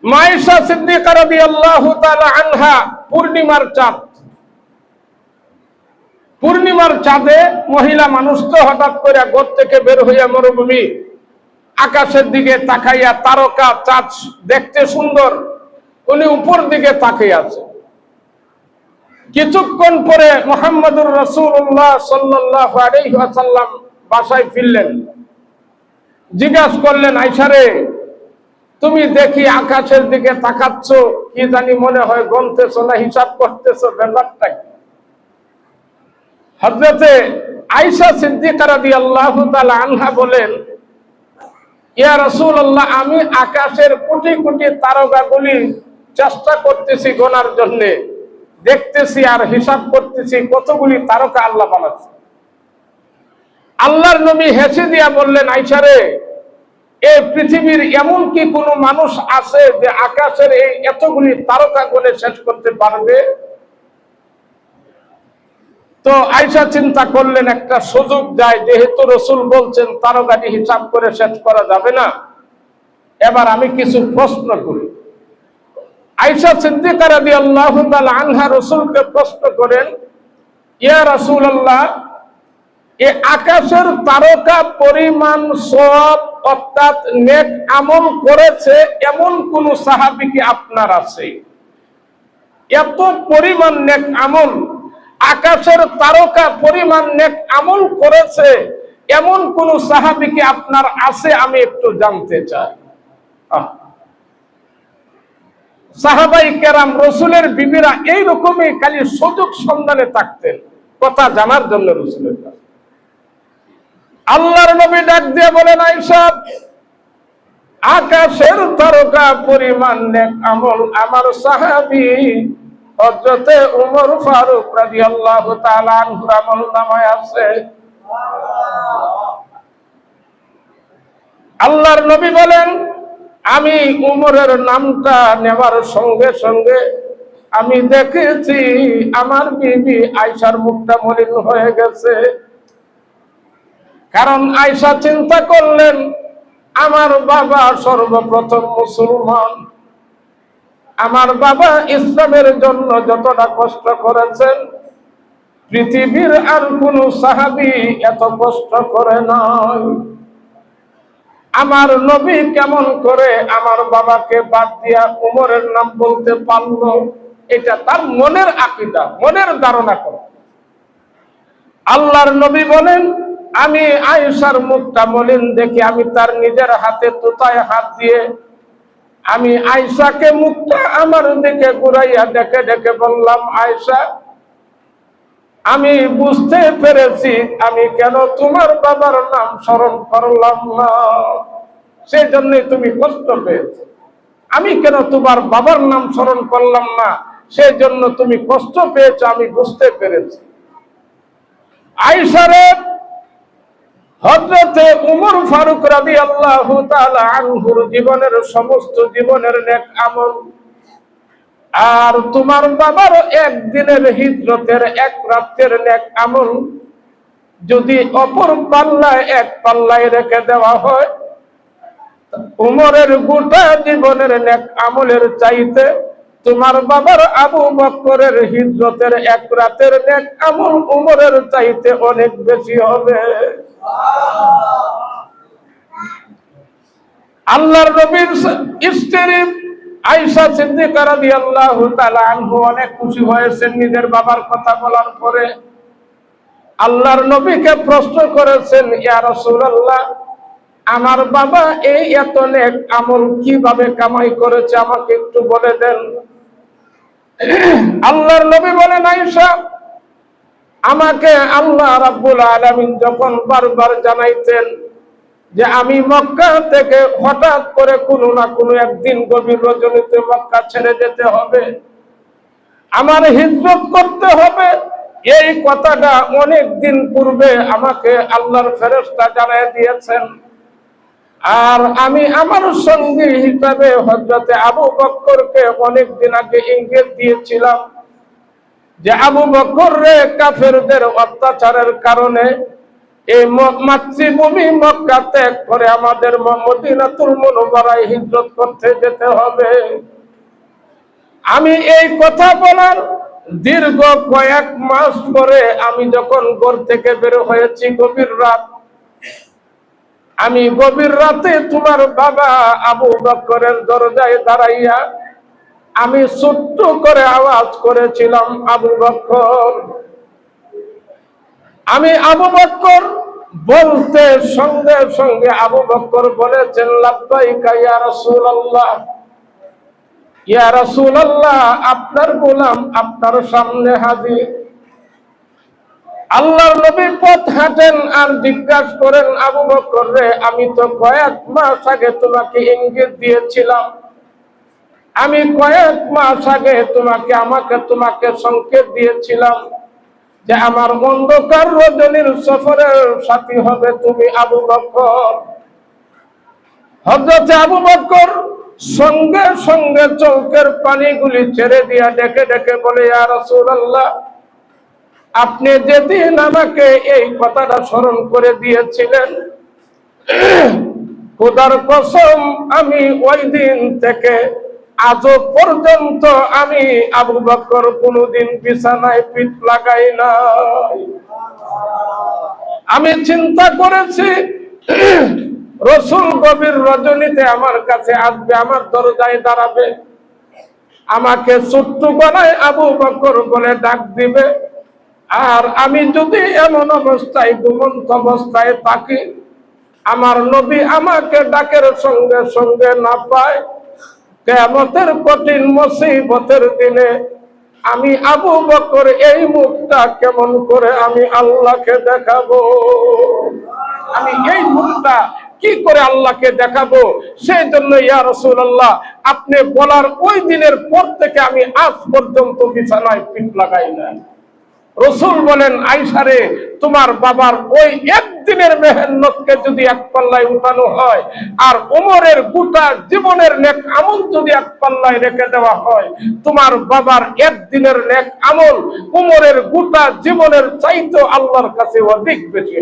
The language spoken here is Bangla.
আয়েশা সিদ্দিকা রাদিয়াল্লাহু তাআলা আনহা পূর্ণিমার চাঁদে মহিলা মানুষ তো হঠাৎ করে ঘর থেকে বের হইয়া মরুভূমি আকাশের দিকে তাকাইয়া তারকা চাঁদ দেখতে সুন্দর, উনি উপর দিকে তাকিয়ে আছে। কিছুক্ষণ পরে মুহাম্মদুর রাসূলুল্লাহ সাল্লাল্লাহু আলাইহি ওয়াসাল্লাম বাসায় ফিরলেন। জিজ্ঞাসা করলেন, আয়েশা রে, তুমি দেখি আকাশের দিকে তাকাচ্ছ, কি জানি মনে হয় গণতেছো না হিসাব করতেছো, ব্যাপারটা কি? হযরতে আয়েশা সিদ্দিকা রাদিয়াল্লাহু তাআলা আনহা বলেন, ইয়া রাসূলুল্লাহ, আমি আকাশের কোটি কোটি তারকাগুলি চেষ্টা করতেছি গোনার জন্য, দেখতেছি আর হিসাব করতেছি কতগুলি তারকা আল্লাহ বানাচ্ছে। আল্লাহর নবী হেসে দিয়া বললেন, আয়েশা রে, এই পৃথিবীর এমন কি কোনো মানুষ আছে যে আকাশের এই এতগুলি তারকা গুণে শেষ করতে পারবে? তো আয়েশা চিন্তা করলেন, একটা সুযোগ যায়, যেহেতু রাসূল বলছেন তারকাটি হিসাব করে শেষ করা যাবে না, এবার আমি কিছু প্রশ্ন করি। আয়েশা সিদ্দিকা রাদিয়াল্লাহু তাআলা আনহা রাসূলকে প্রশ্ন করেন, ইয়া রাসূলুল্লাহ, এই আকাশের তারকা পরিমাণ সওয়াব অর্থাৎ নেক আমল করেছে এমন কোন সাহাবী কি আপনার আছে? এত পরিমাণ নেক আমল, আকাশের তারকা পরিমাণ নেক আমল করেছে এমন কোন সাহাবী কি আপনার আছে? আমি একটু জানতে চাই। সাহাবাই কেরাম, রাসূলের বিবিরা এইরকমই খালি সুযোগ সন্ধানে থাকতেন কথা জানার জন্য রাসূলের কাছে। আল্লাহর নবী ডাক দিয়ে বলেন, আয়েশা, আকাশের তারকা পরিমাণ নেক আমল আমার সাহাবী হযরতে ওমর ফারুক রাদিয়াল্লাহু তাআলা আনহুর আমলনামায় আছে। আল্লাহর নবী বলেন, আমি উমরের নামটা নেওয়ার সঙ্গে সঙ্গে আমি দেখেছি আমার বিবি আয়েশার মুখটা মলিন হয়ে গেছে। কারণ আয়েশা চিন্তা করলেন, আমার বাবা সর্বপ্রথম মুসলমান, আমার বাবা ইসলামের জন্য যতটা কষ্ট করেছেন পৃথিবীর আর কোন সাহাবী এত কষ্ট করে নাই। আমার নবী কেমন করে আমার বাবাকে বাদ দিয়া উমরের নাম বলতে পারলো? এটা তার মনের আকীদা, মনের ধারণা করে। আল্লাহর নবী বলেন, আমি আয়েশার মুখটা মলিন দেখে আমি তার নিজের হাতে তোতায় হাত দিয়ে আমি আয়েশাকে মুখটা আমার দিকে ঘুরাইয়া ডেকে ডেকে বললাম, আয়েশা, আমি বুঝতে পেরেছি আমি কেন তোমার বাবার নাম স্মরণ করলাম না, সেই জন্যই তুমি কষ্ট পেয়েছো। আমি কেন তোমার বাবার নাম স্মরণ করলাম না, সেই জন্য তুমি কষ্ট পেয়েছো, আমি বুঝতে পেরেছি। আয়েশারে হযরতে ওমর ফারুক রাদিয়াল্লাহু তাআলা আনহুর জীবনের সমস্ত জীবনের নেক আমল আর তোমার বাবার একদিনের হিজরতের এক রাতের নেক আমল যদি অপর পাল্লায় এক পাল্লায় রেখে দেওয়া হয়, উমরের গোটা জীবনের নেক আমলের চাইতে তোমার বাবার আবু বকরের হিজরতের এক রাতের নেক আমল উমরের চাইতে অনেক বেশি হবে। আল্লাহর নবীর স্ত্রী আয়েশা সিদ্দিকা রাদিয়াল্লাহু তাআলা আনহা অনেক খুশি হয়েছেন নিজের বাবার কথা বলার পরে। আল্লাহর নবীকে প্রশ্ন করেছেন, ইয়া রাসূলুল্লাহ, আমার বাবা এই এত নেক আমল কিভাবে কামাই করেছে আমাকে একটু বলে দেন। আল্লাহর নবী বলেন, আয়েশা, আমাকে আল্লাহ রাব্বুল আলামিন যখন বারবার জানাইতেন যে আমি মক্কা থেকে হঠাৎ করে কোনো না কোনো একদিন গভীর রজনীতে মক্কা ছেড়ে যেতে হবে, আমার হিজরত করতে হবে, এই কথাটা অনেক দিন পূর্বে আমাকে আল্লাহর ফেরেশতা জানিয়ে দিয়েছেন। আর আমি আমার সঙ্গী হিসাবে হযরতে আবু বকরকে অনেক দিন আগে ইঙ্গিত দিয়েছিলাম যে আবু বকর রে কাফেরদের অত্যাচারের কারণে এই মাতৃভূমি মক্কা ত্যাগ করে আমাদের মদিনাতুল মুনাওয়ারায় হিজরত করতে যেতে হবে। আমি এই কথা বলার দীর্ঘ কয়েক মাস পরে আমি যখন ঘর থেকে বের হয়েছি গভীর রাত, আমি গভীর রাতে তোমার বাবা আবু বকরের দরজায় দাঁড়াইয়া আমি ছোট্ট করে আওয়াজ করেছিলাম, আবু বকর। আমি আবু বকর বলতে সঙ্গে সঙ্গে আবু বকর বলেছেন, লাব্বাইকা ইয়া রাসূলুল্লাহ, ইয়া রাসূলুল্লাহ, আপনার গোলাম আপনার সামনে হাজির। আল্লাহর নবী পথ হাঁটেন আর জিজ্ঞাসা করেন, আবু বকর রে, আমি তো কয়েক মাস আগে তোমাকে ইঙ্গিত দিয়েছিলাম, আমি কয়েক মাস আগে তোমাকে সংকেত দিয়েছিলাম যে আমার অন্ধকার রজনীর সফরের সাথী হবে তুমি, আবু বকর। হযরত আবু বকর সঙ্গে সঙ্গে চোখের পানিগুলি ছেড়ে দিয়া ডেকে ডেকে বলে, ইয়া রাসূলুল্লাহ, আপনি যেদিন আমাকে এই কথাটা স্মরণ করে দিয়েছিলেন, খোদার কসম আমি ওই দিন থেকে আজও পর্যন্ত আমি আবু বকর কোনোদিন বিছানায় পিঠ লাগাই নাই। আমি চিন্তা করেছি রাসূল গভীর রজনীতে আমার কাছে আসবে, আমার দরজায় দাঁড়াবে, আমাকে ছোট্ট গলায় আবু বকর বলে ডাক দিবে, আর আমি যদি এমন অবস্থায় ঘুমন্ত অবস্থায় থাকি, আমার নবী আমাকে ডাকের সঙ্গে সঙ্গে না পায়, কিয়ামতের কঠিন মুসিবতের দিনে আমি আবু বকর এই মুখটা কেমন করে আমি আল্লাহকে দেখাবো, আমি এই মুখটা কি করে আল্লাহকে দেখাবো। সেই জন্য ইয়া রাসূলুল্লাহ, আপনি বলার ওই দিনের পর থেকে আমি আজ পর্যন্ত বিছানায় পিঠ লাগাই না। রাসূল বলেন, আয়েশা রে, তোমার বাবার ওই একদিনের মেহনতকে যদি এক পাল্লায় উঠানো হয়, আর ওমরের গোটা জীবনের নেক আমল যদি এক পাল্লায় রেখে দেওয়া হয়, তোমার বাবার একদিনের নেক আমল ওমরের গোটা জীবনের চাইতে আল্লাহর কাছে অধিক বেশি।